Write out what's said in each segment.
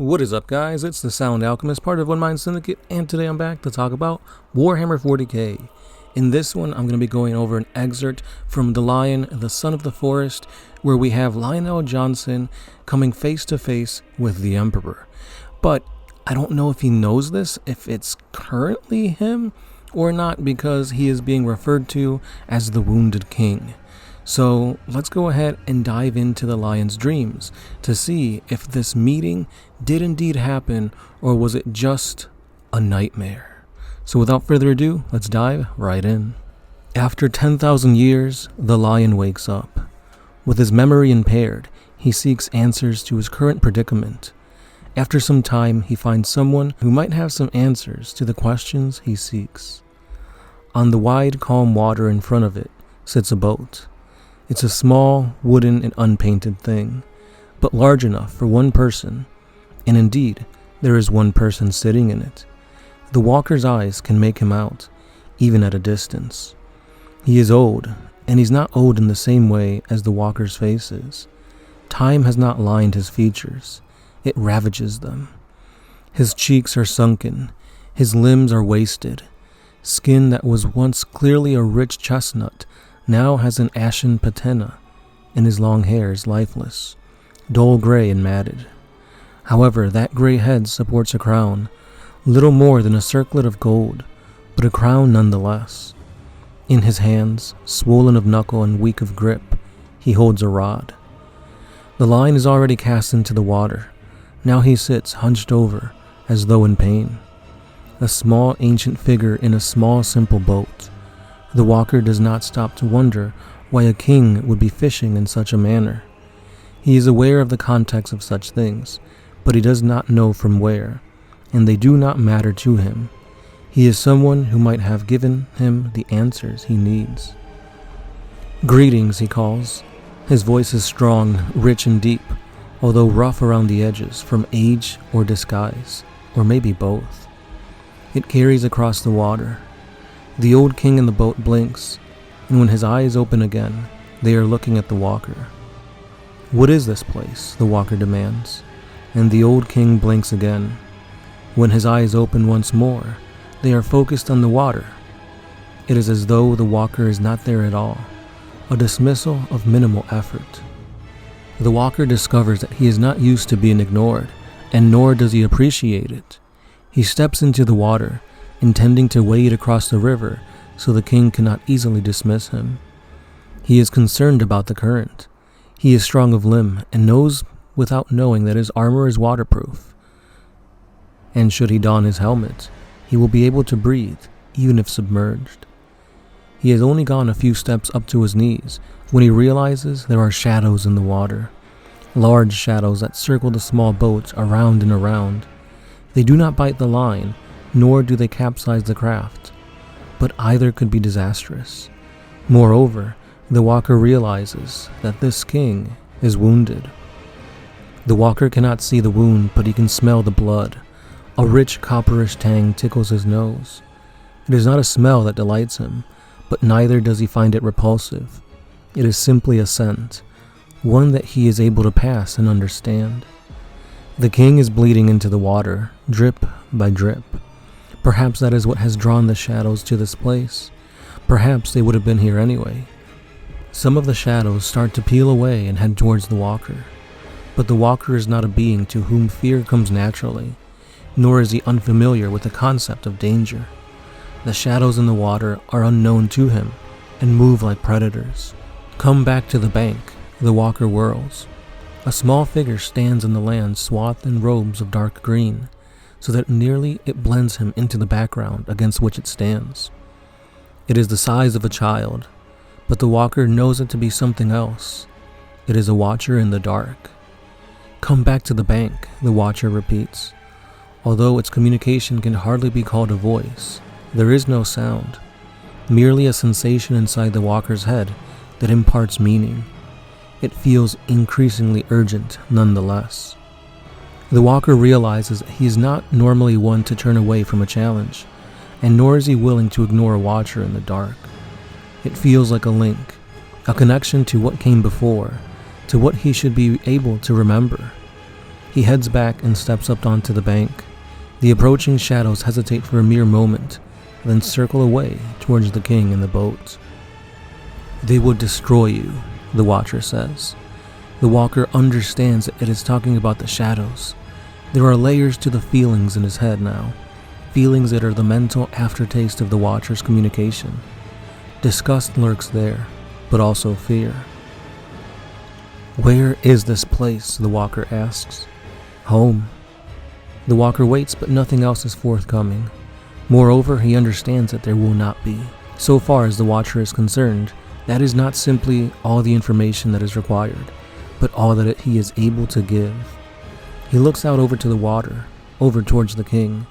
What is up, guys? It's the Sound Alchemist, part of One Mind Syndicate, and today I'm back to talk about Warhammer 40k. In this one, I'm going to be going over an excerpt from The Lion, the Son of the Forest, where we have Lionel Johnson coming face to face with the Emperor. But I don't know if he knows this, if it's currently him or not, because he is being referred to as the Wounded King. So let's go ahead and dive into the Lion's dreams to see if this meeting did indeed happen or was it just a nightmare. So without further ado, let's dive right in. After 10,000 years, the Lion wakes up. With his memory impaired, he seeks answers to his current predicament. After some time, he finds someone who might have some answers to the questions he seeks. On the wide, calm water in front of it sits a boat. It's a small, wooden, and unpainted thing, but large enough for one person, and indeed, there is one person sitting in it. The walker's eyes can make him out, even at a distance. He is old, and he's not old in the same way as the walker's face is. Time has not lined his features, it ravages them. His cheeks are sunken, his limbs are wasted. Skin that was once clearly a rich chestnut now has an ashen patina, and his long hair is lifeless, dull gray and matted. However, that gray head supports a crown, little more than a circlet of gold, but a crown nonetheless. In his hands, swollen of knuckle and weak of grip, he holds a rod. The Lion is already cast into the water. Now he sits hunched over, as though in pain. A small ancient figure in a small simple boat. The walker does not stop to wonder why a king would be fishing in such a manner. He is aware of the context of such things, but he does not know from where, and they do not matter to him. He is someone who might have given him the answers he needs. Greetings, he calls. His voice is strong, rich, and deep, although rough around the edges from age or disguise, or maybe both. It carries across the water. The old king in the boat blinks, and when his eyes open again, they are looking at the walker. What is this place? The walker demands, and the old king blinks again. When his eyes open once more, they are focused on the water. It is as though the walker is not there at all, a dismissal of minimal effort. The walker discovers that he is not used to being ignored, and nor does he appreciate it. He steps into the water, intending to wade across the river so the king cannot easily dismiss him. He is concerned about the current. He is strong of limb and knows without knowing that his armor is waterproof. And should he don his helmet, he will be able to breathe, even if submerged. He has only gone a few steps up to his knees when he realizes there are shadows in the water, large shadows that circle the small boat around and around. They do not bite the line, nor do they capsize the craft, but either could be disastrous. Moreover, the walker realizes that this king is wounded. The walker cannot see the wound, but he can smell the blood. A rich copperish tang tickles his nose. It is not a smell that delights him, but neither does he find it repulsive. It is simply a scent, one that he is able to pass and understand. The king is bleeding into the water, drip by drip. Perhaps that is what has drawn the shadows to this place. Perhaps they would have been here anyway. Some of the shadows start to peel away and head towards the walker. But the walker is not a being to whom fear comes naturally, nor is he unfamiliar with the concept of danger. The shadows in the water are unknown to him and move like predators. Come back to the bank, the walker whirls. A small figure stands in the land swathed in robes of dark green, so that nearly it blends him into the background against which it stands. It is the size of a child, but the walker knows it to be something else. It is a watcher in the dark. Come back to the bank, the watcher repeats. Although its communication can hardly be called a voice, there is no sound, merely a sensation inside the walker's head that imparts meaning. It feels increasingly urgent nonetheless. The walker realizes that he is not normally one to turn away from a challenge, and nor is he willing to ignore a watcher in the dark. It feels like a link, a connection to what came before, to what he should be able to remember. He heads back and steps up onto the bank. The approaching shadows hesitate for a mere moment, then circle away towards the king in the boat. "They would destroy you," the Watcher says. The Walker understands that it is talking about the shadows. There are layers to the feelings in his head now, feelings that are the mental aftertaste of the Watcher's communication. Disgust lurks there, but also fear. "Where is this place?" the Walker asks. "Home." The Walker waits, but nothing else is forthcoming. Moreover, he understands that there will not be. So far as the Watcher is concerned, that is not simply all the information that is required, but all that he is able to give. He looks out over to the water, over towards the king.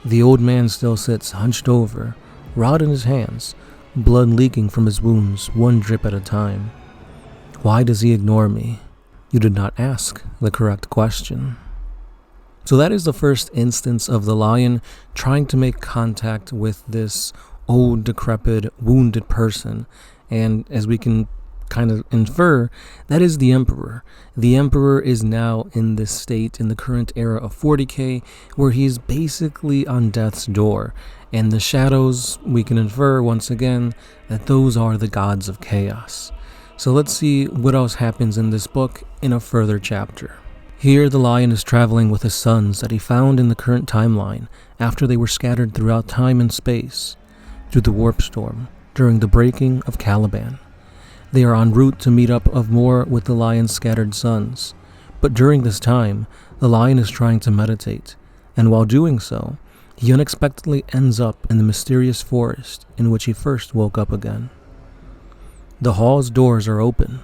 The old man still sits hunched over, rod in his hands, blood leaking from his wounds, one drip at a time. Why does he ignore me? You did not ask the correct question. So that is the first instance of the lion trying to make contact with this old, decrepit, wounded person. And as we can kind of infer, that is the Emperor. The Emperor is now in this state in the current era of 40k, where he's basically on death's door. And the shadows, we can infer once again that those are the gods of chaos. So let's see what else happens in this book in a further chapter. Here the lion is traveling with his sons that he found in the current timeline after they were scattered throughout time and space through the warp storm during the breaking of Caliban. They are en route to meet up of more with the lion's scattered sons, but during this time the lion is trying to meditate, and while doing so, he unexpectedly ends up in the mysterious forest in which he first woke up again. The hall's doors are open.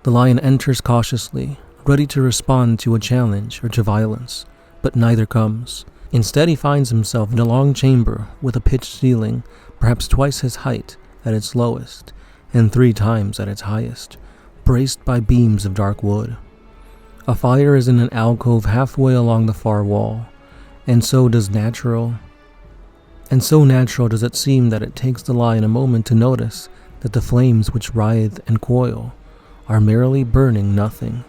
The lion enters cautiously, ready to respond to a challenge or to violence, but neither comes. Instead, he finds himself in a long chamber with a pitched ceiling, perhaps twice his height at its lowest, and 3 times at its highest, braced by beams of dark wood. A fire is in an alcove halfway along the far wall, and so natural does it seem that it takes the lion a moment to notice that the flames which writhe and coil are merely burning nothing.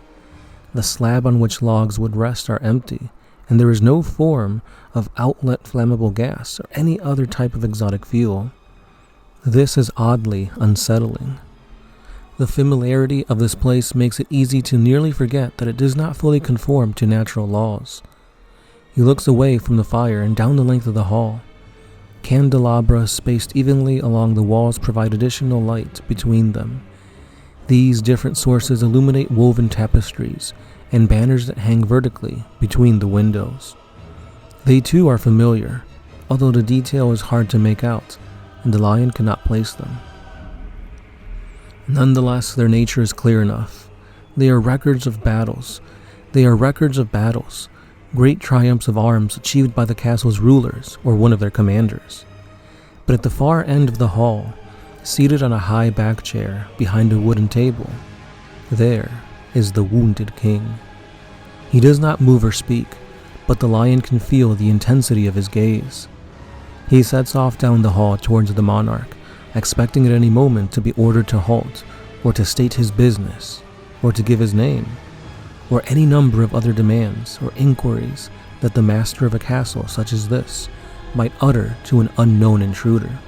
The slab on which logs would rest are empty, and there is no form of outlet flammable gas or any other type of exotic fuel. This is oddly unsettling. The familiarity of this place makes it easy to nearly forget that it does not fully conform to natural laws. He looks away from the fire and down the length of the hall. Candelabra spaced evenly along the walls provide additional light between them. These different sources illuminate woven tapestries and banners that hang vertically between the windows. They too are familiar, although the detail is hard to make out, and the lion cannot place them. Nonetheless, their nature is clear enough. They are records of battles. Great triumphs of arms achieved by the castle's rulers or one of their commanders. But at the far end of the hall, seated on a high back chair behind a wooden table, there is the wounded king. He does not move or speak, but the lion can feel the intensity of his gaze. He sets off down the hall towards the monarch, expecting at any moment to be ordered to halt, or to state his business, or to give his name, or any number of other demands or inquiries that the master of a castle such as this might utter to an unknown intruder.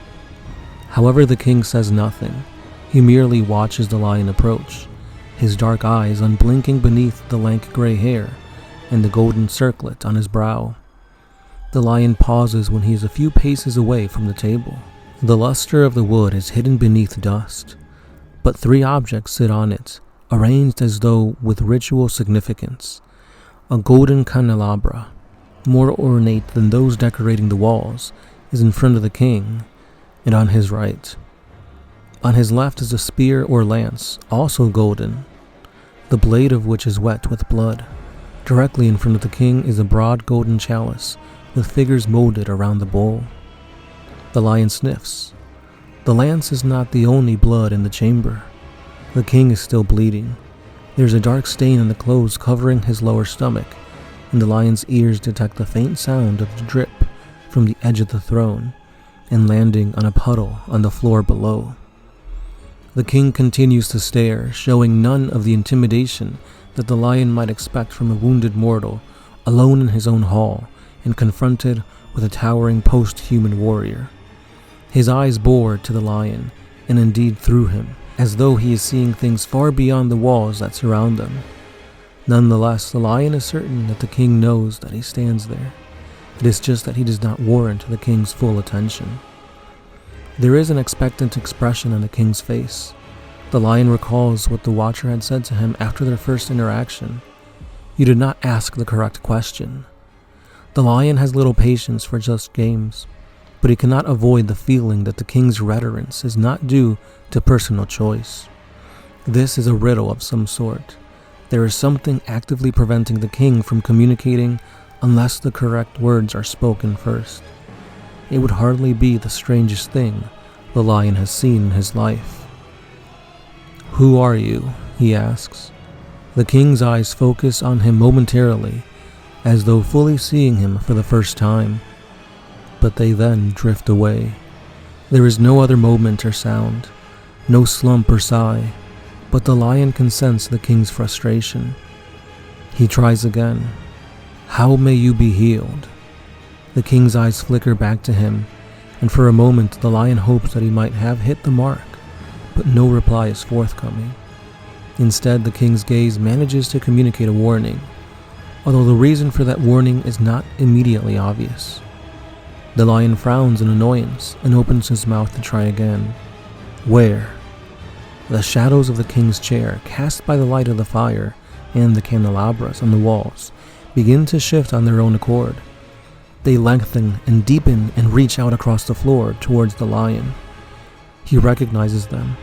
However, the king says nothing. He merely watches the lion approach, his dark eyes unblinking beneath the lank gray hair and the golden circlet on his brow. The lion pauses when he is a few paces away from the table. The luster of the wood is hidden beneath dust, but 3 objects sit on it, arranged as though with ritual significance. A golden candelabra, more ornate than those decorating the walls, is in front of the king, and on his right. On his left is a spear or lance, also golden, the blade of which is wet with blood. Directly in front of the king is a broad golden chalice with figures molded around the bowl. The lion sniffs. The lance is not the only blood in the chamber. The king is still bleeding. There's a dark stain on the clothes covering his lower stomach, and the lion's ears detect the faint sound of the drip from the edge of the throne and landing on a puddle on the floor below. The king continues to stare, showing none of the intimidation that the lion might expect from a wounded mortal, alone in his own hall, and confronted with a towering post-human warrior. His eyes bore to the lion, and indeed through him, as though he is seeing things far beyond the walls that surround them. Nonetheless, the lion is certain that the king knows that he stands there. It is just that he does not warrant the king's full attention. There is an expectant expression on the king's face. The lion recalls what the watcher had said to him after their first interaction. You did not ask the correct question. The lion has little patience for just games, but he cannot avoid the feeling that the king's reticence is not due to personal choice. This is a riddle of some sort. There is something actively preventing the king from communicating unless the correct words are spoken first. It would hardly be the strangest thing the lion has seen in his life. "Who are you?" he asks. The king's eyes focus on him momentarily, as though fully seeing him for the first time. But they then drift away. There is no other movement or sound, no slump or sigh, but the lion can sense the king's frustration. He tries again. "How may you be healed?" The king's eyes flicker back to him, and for a moment the lion hopes that he might have hit the mark, but no reply is forthcoming. Instead, the king's gaze manages to communicate a warning, although the reason for that warning is not immediately obvious. The lion frowns in annoyance and opens his mouth to try again. "Where?" The shadows of the king's chair, cast by the light of the fire and the candelabras on the walls, begin to shift on their own accord. They lengthen and deepen and reach out across the floor towards the lion. He recognizes them.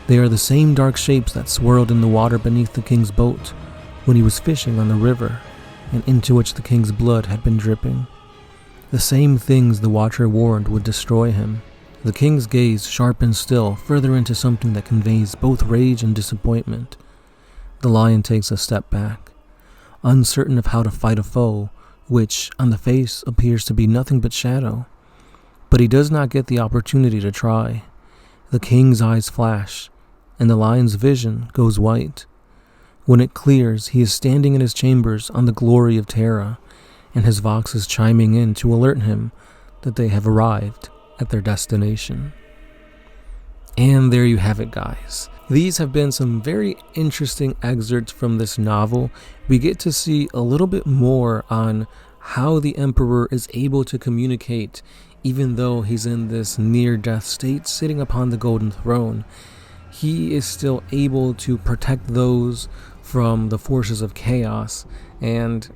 They are the same dark shapes that swirled in the water beneath the king's boat when he was fishing on the river, and into which the king's blood had been dripping. The same things the watcher warned would destroy him. The king's gaze sharpens still further into something that conveys both rage and disappointment. The lion takes a step back, uncertain of how to fight a foe, which, on the face, appears to be nothing but shadow. But he does not get the opportunity to try. The king's eyes flash, and the lion's vision goes white. When it clears, he is standing in his chambers on the glory of Terra, and his vox is chiming in to alert him that they have arrived at their destination. And there you have it, guys. These have been some very interesting excerpts from this novel. We get to see a little bit more on how the Emperor is able to communicate, even though he's in this near-death state, sitting upon the golden throne. He is still able to protect those from the forces of chaos, and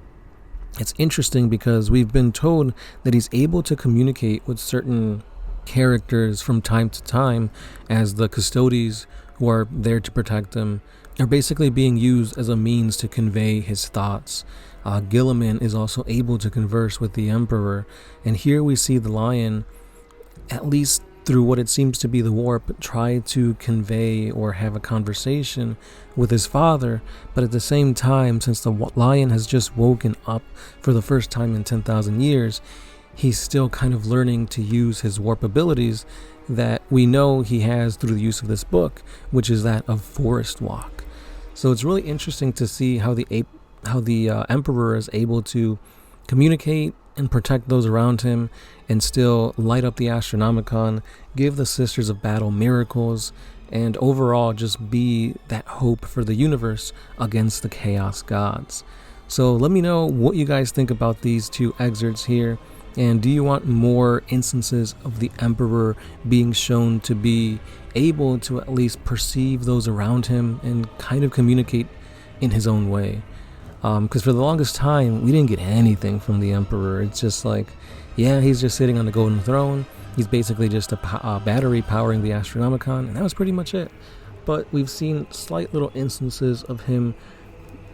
it's interesting because we've been told that he's able to communicate with certain characters from time to time, as the custodies who are there to protect him are basically being used as a means to convey his thoughts. Gilliman is also able to converse with the Emperor, and here we see the lion, at least through what it seems to be the warp, try to convey or have a conversation with his father, but at the same time, since the lion has just woken up for the first time in 10,000 years, he's still kind of learning to use his warp abilities that we know he has through the use of this book, which is that of forest walk. So it's really interesting to see how the Emperor is able to communicate and protect those around him and still light up the Astronomicon, give the Sisters of Battle miracles, and overall just be that hope for the universe against the chaos gods. So let me know what you guys think about these two excerpts here, and do you want more instances of the Emperor being shown to be able to at least perceive those around him and kind of communicate in his own way? Because for the longest time, we didn't get anything from the Emperor. It's just like, yeah, he's just sitting on the golden throne. He's basically just a battery powering the Astronomicon, and that was pretty much it. But we've seen slight little instances of him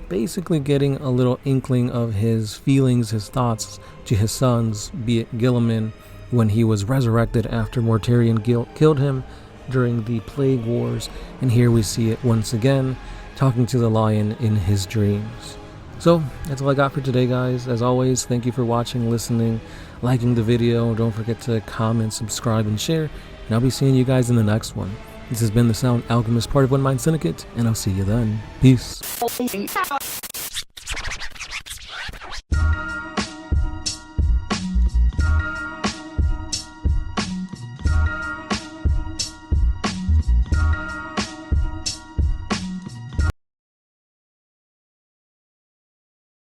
basically getting a little inkling of his feelings, his thoughts to his sons, be it Gilliman when he was resurrected after Mortarion killed him during the Plague Wars, and here we see it once again, talking to the lion in his dreams. So, that's all I got for today, guys. As always, thank you for watching, listening, liking the video. Don't forget to comment, subscribe, and share, and I'll be seeing you guys in the next one. This has been the Sound Alchemist, part of One Mind Syndicate, and I'll see you then. Peace.